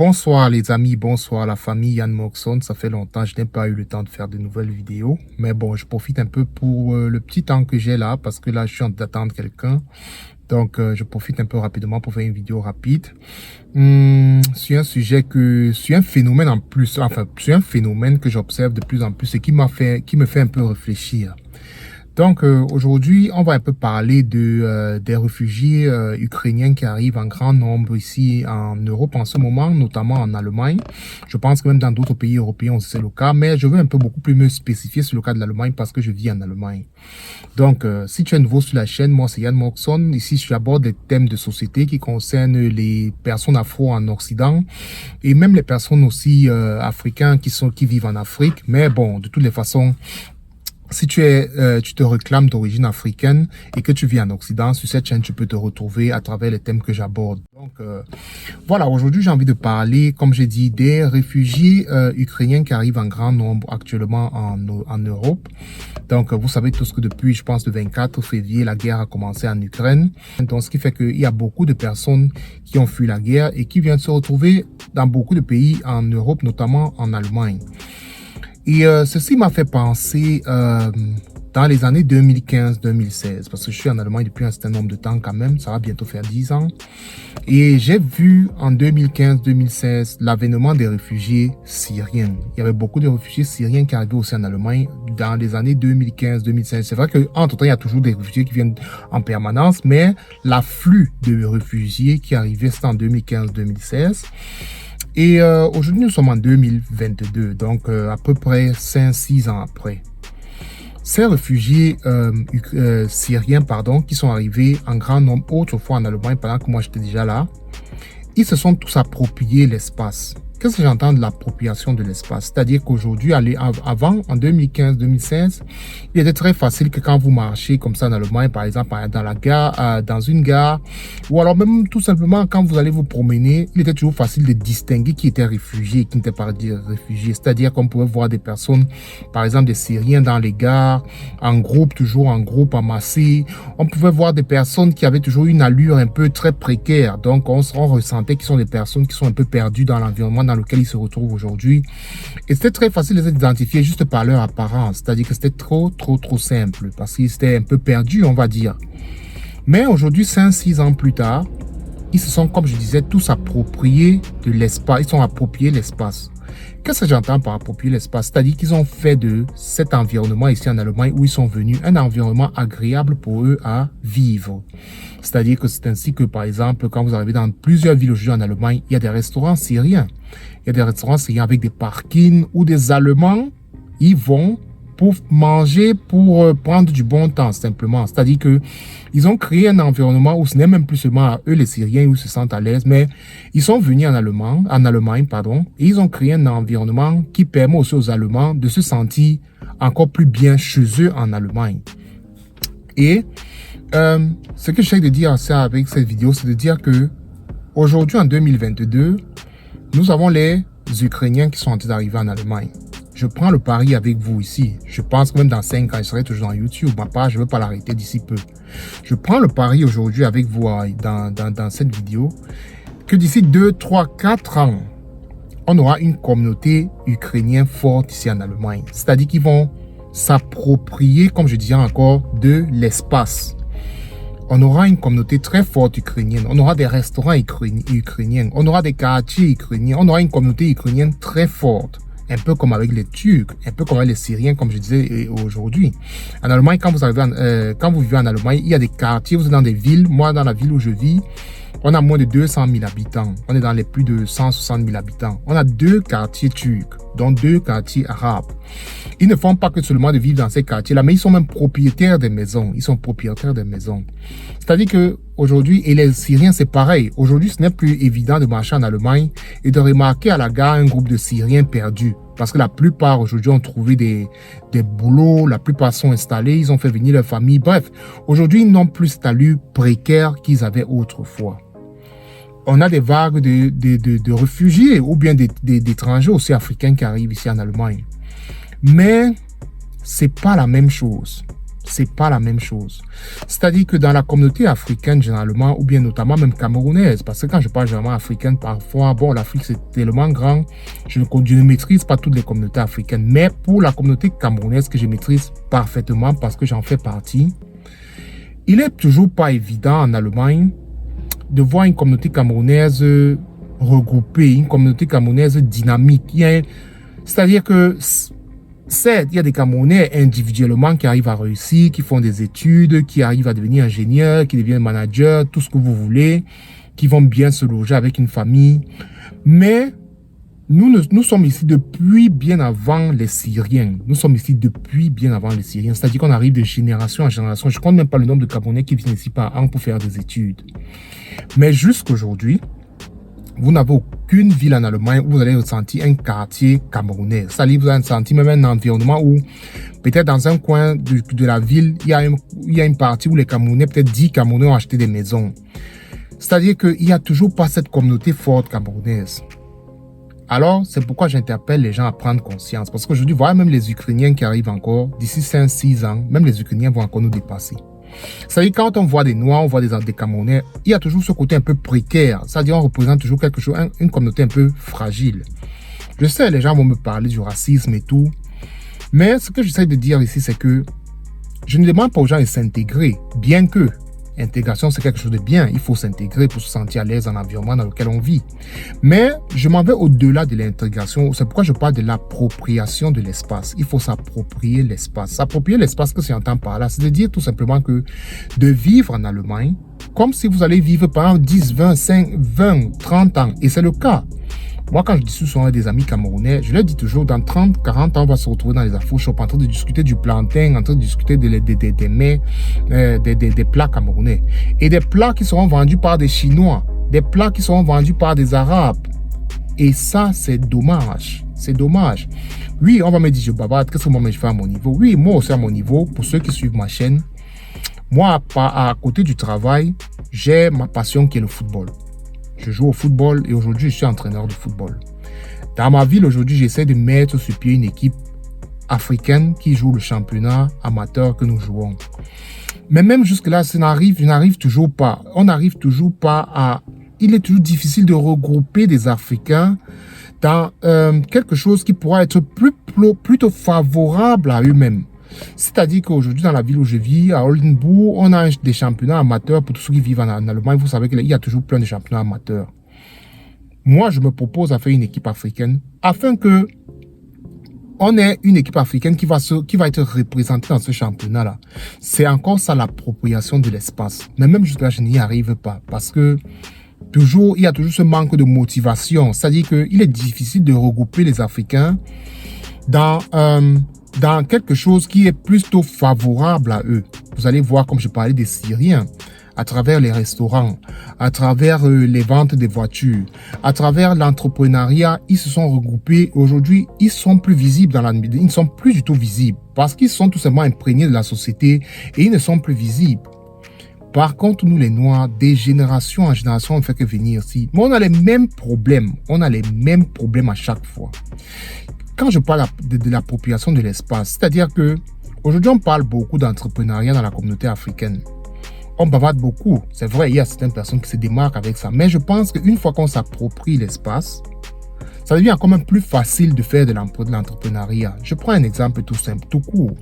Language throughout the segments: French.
Bonsoir les amis, bonsoir la famille Yann Moxon. Ça fait longtemps, je n'ai pas eu le temps de faire de nouvelles vidéos. Mais bon, je profite un peu pour le petit temps que j'ai là, parce que là, je suis en train d'attendre quelqu'un. Donc, je profite un peu rapidement pour faire une vidéo rapide. Sur un sujet sur un phénomène en plus, enfin, sur un phénomène que j'observe de plus en plus et qui me fait un peu réfléchir. Donc aujourd'hui, on va un peu parler des réfugiés ukrainiens qui arrivent en grand nombre ici en Europe en ce moment, notamment en Allemagne. Je pense que même dans d'autres pays européens aussi c'est le cas, mais je veux un peu beaucoup plus me spécifier sur le cas de l'Allemagne parce que je vis en Allemagne. Donc si tu es nouveau sur la chaîne, moi c'est Yann Moxon. Ici j'aborde des thèmes de société qui concernent les personnes afro en Occident et même les personnes aussi africaines qui vivent en Afrique. Mais bon, de toutes les façons, si tu te réclames d'origine africaine et que tu vis en Occident, sur cette chaîne, tu peux te retrouver à travers les thèmes que j'aborde. Donc, voilà, aujourd'hui, j'ai envie de parler, comme j'ai dit, des réfugiés ukrainiens qui arrivent en grand nombre actuellement en Europe. Donc, vous savez tous que depuis, je pense, le 24 février, la guerre a commencé en Ukraine. Donc, ce qui fait qu'il y a beaucoup de personnes qui ont fui la guerre et qui viennent se retrouver dans beaucoup de pays en Europe, notamment en Allemagne. Et ceci m'a fait penser dans les années 2015-2016, parce que je suis en Allemagne depuis un certain nombre de temps quand même, ça va bientôt faire 10 ans. Et j'ai vu en 2015-2016 l'avènement des réfugiés syriens. Il y avait beaucoup de réfugiés syriens qui arrivaient aussi en Allemagne dans les années 2015-2016. C'est vrai qu'entre-temps, il y a toujours des réfugiés qui viennent en permanence, mais l'afflux de réfugiés qui arrivaient, c'était en 2015-2016. Et aujourd'hui, nous sommes en 2022, donc à peu près 5-6 ans après. Ces réfugiés syriens, qui sont arrivés en grand nombre autrefois en Allemagne pendant que moi j'étais déjà là, ils se sont tous appropriés l'espace. Qu'est-ce que j'entends de l'appropriation de l'espace? C'est-à-dire qu'aujourd'hui, avant, en 2015-2016, il était très facile que quand vous marchez comme ça en Allemagne, par exemple, dans la gare, dans une gare, ou alors même tout simplement quand vous allez vous promener, il était toujours facile de distinguer qui était réfugié et qui n'était pas réfugié. C'est-à-dire qu'on pouvait voir des personnes, par exemple des Syriens dans les gares, en groupe, toujours en groupe, amassés. On pouvait voir des personnes qui avaient toujours une allure un peu très précaire. Donc, on ressentait qu'ils sont des personnes qui sont un peu perdues dans l'environnement dans lequel ils se retrouvent aujourd'hui. Et c'était très facile de les identifier juste par leur apparence. C'est-à-dire que c'était trop simple parce qu'ils étaient un peu perdus, on va dire. Mais aujourd'hui, 5-6 ans plus tard, ils se sont, comme je disais, tous appropriés de l'espace. Ils sont appropriés l'espace. Qu'est-ce que j'entends par approprier l'espace? C'est-à-dire qu'ils ont fait de cet environnement ici en Allemagne où ils sont venus un environnement agréable pour eux à vivre. C'est-à-dire que c'est ainsi que, par exemple, quand vous arrivez dans plusieurs villes aujourd'hui en Allemagne, il y a des restaurants syriens. Il y a des restaurants syriens avec des parkings où des Allemands, ils vont pour manger, pour prendre du bon temps, simplement. C'est-à-dire que ils ont créé un environnement où ce n'est même plus seulement à eux, les Syriens, où ils se sentent à l'aise, mais ils sont venus en Allemagne, et ils ont créé un environnement qui permet aussi aux Allemands de se sentir encore plus bien chez eux en Allemagne. Et ce que j'essaie de dire ça avec cette vidéo, c'est de dire que aujourd'hui, en 2022, nous avons les Ukrainiens qui sont en train d'arriver en Allemagne. Je prends le pari avec vous ici. Je pense que même dans 5 ans, je serai toujours dans YouTube. Ma page, je ne veux pas l'arrêter d'ici peu. Je prends le pari aujourd'hui avec vous dans cette vidéo que d'ici 2, 3, 4 ans, on aura une communauté ukrainienne forte ici en Allemagne. C'est-à-dire qu'ils vont s'approprier, comme je disais encore, de l'espace. On aura une communauté très forte ukrainienne. On aura des restaurants ukrainiens. On aura des quartiers ukrainiens. On aura une communauté ukrainienne très forte. Un peu comme avec les Turcs, un peu comme avec les Syriens, comme je disais aujourd'hui. En Allemagne, quand vous vivez en Allemagne, il y a des quartiers, vous êtes dans des villes. Moi, dans la ville où je vis, on a moins de 200 000 habitants. On est dans les plus de 160 000 habitants. On a 2 quartiers turcs, dont 2 quartiers arabes. Ils ne font pas que seulement de vivre dans ces quartiers-là, mais ils sont même propriétaires des maisons. Ils sont propriétaires des maisons. C'est-à-dire que aujourd'hui, et les Syriens, c'est pareil. Aujourd'hui, ce n'est plus évident de marcher en Allemagne et de remarquer à la gare un groupe de Syriens perdus. Parce que la plupart aujourd'hui ont trouvé des boulots, la plupart sont installés, ils ont fait venir leur famille. Bref, aujourd'hui, ils n'ont plus cette allure précaire qu'ils avaient autrefois. On a des vagues de réfugiés ou bien d'étrangers aussi africains qui arrivent ici en Allemagne. Mais c'est pas la même chose. c'est pas la même chose. C'est-à-dire que dans la communauté africaine, généralement, ou bien notamment même camerounaise, parce que quand je parle généralement africaine, parfois, bon, l'Afrique, c'est tellement grand, je ne maîtrise pas toutes les communautés africaines, mais pour la communauté camerounaise que je maîtrise parfaitement parce que j'en fais partie, il est toujours pas évident en Allemagne de voir une communauté camerounaise regroupée, une communauté camerounaise dynamique. C'est-à-dire que, certes, il y a des Camerounais individuellement qui arrivent à réussir, qui font des études, qui arrivent à devenir ingénieurs, qui deviennent managers, tout ce que vous voulez, qui vont bien se loger avec une famille. Mais nous sommes ici depuis bien avant les Syriens. Nous sommes ici depuis bien avant les Syriens. C'est-à-dire qu'on arrive de génération en génération. Je ne compte même pas le nombre de Camerounais qui viennent ici par an pour faire des études. Mais jusqu'aujourd'hui, vous n'avez aucune ville en Allemagne où vous allez ressentir un quartier camerounais. C'est-à-dire vous allez ressentir même un environnement où, peut-être dans un coin de la ville, il y a une partie où les Camerounais, peut-être 10 Camerounais ont acheté des maisons. C'est-à-dire qu'il n'y a toujours pas cette communauté forte camerounaise. Alors, c'est pourquoi j'interpelle les gens à prendre conscience. Parce qu'aujourd'hui, voilà, même les Ukrainiens qui arrivent encore, d'ici 5-6 ans, même les Ukrainiens vont encore nous dépasser. C'est-à-dire, quand on voit des Noirs, on voit des Camerounais, il y a toujours ce côté un peu précaire. C'est-à-dire, on représente toujours quelque chose, une communauté un peu fragile. Je sais, les gens vont me parler du racisme et tout. Mais ce que j'essaie de dire ici, c'est que je ne demande pas aux gens de s'intégrer, bien que l'intégration, c'est quelque chose de bien. Il faut s'intégrer pour se sentir à l'aise dans l'environnement dans lequel on vit. Mais je m'en vais au-delà de l'intégration. C'est pourquoi je parle de l'appropriation de l'espace. Il faut s'approprier l'espace. S'approprier l'espace, que j'entends par là, c'est de dire tout simplement que de vivre en Allemagne, comme si vous allez vivre pendant 10, 25, 20, 30 ans. Et c'est le cas. Moi, quand je discute souvent avec des amis camerounais, je leur dis toujours, dans 30, 40 ans, on va se retrouver dans les afro-shops en train de discuter du plantain, en train de discuter des mets, des plats camerounais. Et des plats qui seront vendus par des Chinois, des plats qui seront vendus par des Arabes. Et ça, c'est dommage. C'est dommage. Oui, on va me dire, je bavarde, qu'est-ce que moi je fais à mon niveau? Oui, moi aussi à mon niveau, pour ceux qui suivent ma chaîne, moi, à côté du travail, j'ai ma passion qui est le football. Je joue au football et aujourd'hui, je suis entraîneur de football. Dans ma ville, aujourd'hui, j'essaie de mettre sur pied une équipe africaine qui joue le championnat amateur que nous jouons. Mais même jusque-là, ça n'arrive toujours pas. On n'arrive toujours pas à... Il est toujours difficile de regrouper des Africains dans quelque chose qui pourra être plutôt favorable à eux-mêmes. C'est-à-dire qu'aujourd'hui, dans la ville où je vis, à Oldenburg, on a des championnats amateurs pour tous ceux qui vivent en Allemagne. Vous savez qu'il y a toujours plein de championnats amateurs. Moi, je me propose à faire une équipe africaine afin que on ait une équipe africaine qui va être représentée dans ce championnat-là. C'est encore ça l'appropriation de l'espace. Mais même jusque-là, je n'y arrive pas parce que il y a toujours ce manque de motivation. C'est-à-dire qu'il est difficile de regrouper les Africains dans quelque chose qui est plutôt favorable à eux. Vous allez voir, comme je parlais des Syriens, à travers les restaurants, à travers les ventes des voitures, à travers l'entrepreneuriat, ils se sont regroupés. Aujourd'hui, ils sont plus visibles ils ne sont plus du tout visibles parce qu'ils sont tout simplement imprégnés de la société et ils ne sont plus visibles. Par contre, nous les Noirs, des générations en génération, on ne fait que venir ici. Mais on a les mêmes problèmes. On a les mêmes problèmes à chaque fois. Quand je parle de l'appropriation de l'espace, c'est-à-dire que aujourd'hui on parle beaucoup d'entrepreneuriat dans la communauté africaine. On bavarde beaucoup. C'est vrai, il y a certaines personnes qui se démarquent avec ça. Mais je pense qu'une fois qu'on s'approprie l'espace, ça devient quand même plus facile de faire de l'entrepreneuriat. Je prends un exemple tout simple, tout court.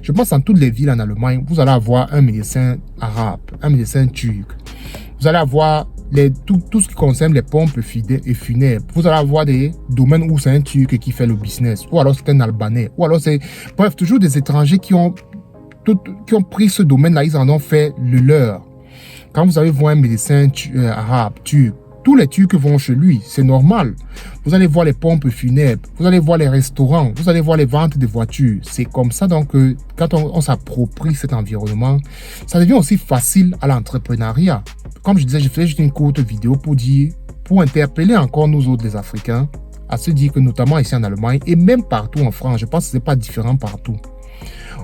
Je pense dans toutes les villes en Allemagne, vous allez avoir un médecin arabe, un médecin turc. Vous allez avoir tout ce qui concerne les pompes et funèbres. Vous allez avoir des domaines où c'est un Turc qui fait le business, ou alors c'est un Albanais, ou alors c'est... Bref, toujours des étrangers qui ont pris ce domaine-là, ils en ont fait le leur. Quand vous allez voir un médecin arabe, turc, tous les Turcs vont chez lui, c'est normal. Vous allez voir les pompes funèbres, vous allez voir les restaurants, vous allez voir les ventes de voitures. C'est comme ça donc quand on s'approprie cet environnement, ça devient aussi facile à l'entrepreneuriat. Comme je disais, je fais juste une courte vidéo pour interpeller encore nous autres les Africains à se dire que notamment ici en Allemagne et même partout en France, je pense que ce n'est pas différent partout.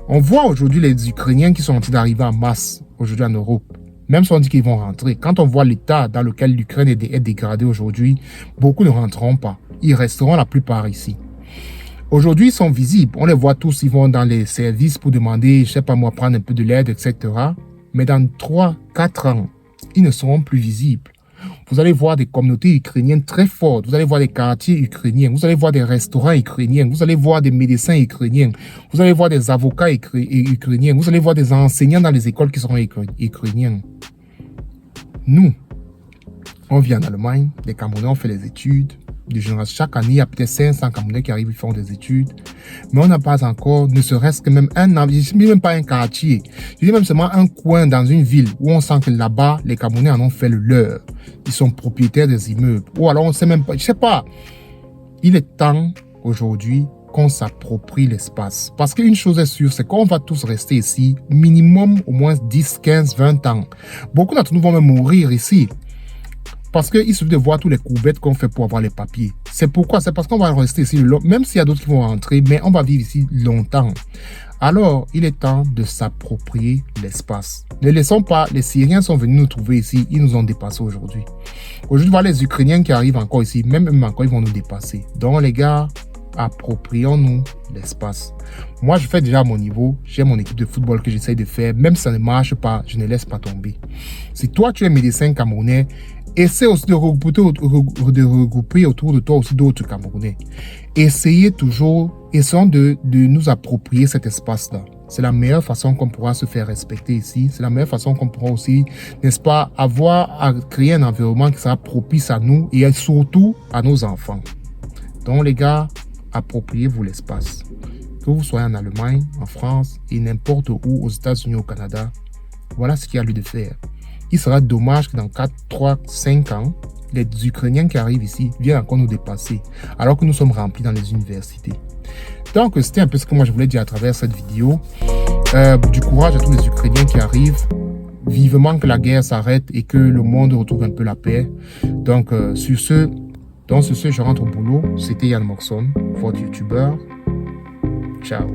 On voit aujourd'hui les Ukrainiens qui sont en train d'arriver en masse aujourd'hui en Europe. Même si on dit qu'ils vont rentrer. Quand on voit l'état dans lequel l'Ukraine est dégradée aujourd'hui, beaucoup ne rentreront pas. Ils resteront la plupart ici. Aujourd'hui, ils sont visibles. On les voit tous, ils vont dans les services pour demander, je sais pas moi, prendre un peu de l'aide, etc. Mais dans 3, 4 ans, ils ne seront plus visibles. Vous allez voir des communautés ukrainiennes très fortes. Vous allez voir des quartiers ukrainiens. Vous allez voir des restaurants ukrainiens. Vous allez voir des médecins ukrainiens. Vous allez voir des avocats ukrainiens. Vous allez voir des enseignants dans les écoles qui seront ukrainiens. Nous, on vit en Allemagne. Les Camerounais ont fait les études. Chaque année, il y a peut-être 500 Camerounais qui arrivent, ils font des études. Mais on n'a pas encore, ne serait-ce que même je ne dis même pas un quartier. Je dis même seulement un coin dans une ville où on sent que là-bas, les Camerounais en ont fait le leur. Ils sont propriétaires des immeubles. Ou alors on ne sait même pas, je ne sais pas. Il est temps aujourd'hui qu'on s'approprie l'espace. Parce qu'une chose est sûre, c'est qu'on va tous rester ici, minimum au moins 10, 15, 20 ans. Beaucoup d'entre nous vont même mourir ici. Parce qu'il suffit de voir tous les courbettes qu'on fait pour avoir les papiers. C'est pourquoi? C'est parce qu'on va rester ici, même s'il y a d'autres qui vont rentrer, mais on va vivre ici longtemps. Alors, il est temps de s'approprier l'espace. Ne laissons pas, les Syriens sont venus nous trouver ici, ils nous ont dépassés aujourd'hui. Aujourd'hui, voilà les Ukrainiens qui arrivent encore ici, même encore, ils vont nous dépasser. Donc, les gars, approprions-nous l'espace. Moi, je fais déjà à mon niveau. J'ai mon équipe de football que j'essaye de faire. Même si ça ne marche pas, je ne laisse pas tomber. Si toi, tu es médecin camerounais, essaie aussi de regrouper autour de toi aussi d'autres Camerounais. Essayons de nous approprier cet espace-là. C'est la meilleure façon qu'on pourra se faire respecter ici. C'est la meilleure façon qu'on pourra aussi, n'est-ce pas, avoir à créer un environnement qui sera propice à nous et surtout à nos enfants. Donc les gars, appropriez-vous l'espace. Que vous soyez en Allemagne, en France et n'importe où, aux États-Unis, au Canada, voilà ce qu'il y a lieu de faire. Il sera dommage que dans 4, 3, 5 ans, les Ukrainiens qui arrivent ici viennent encore nous dépasser, alors que nous sommes remplis dans les universités. Donc, c'était un peu ce que moi je voulais dire à travers cette vidéo. Du courage à tous les Ukrainiens qui arrivent. Vivement que la guerre s'arrête et que le monde retrouve un peu la paix. Donc, sur ce, je rentre au boulot. C'était Yann Moxon, votre YouTuber. Ciao.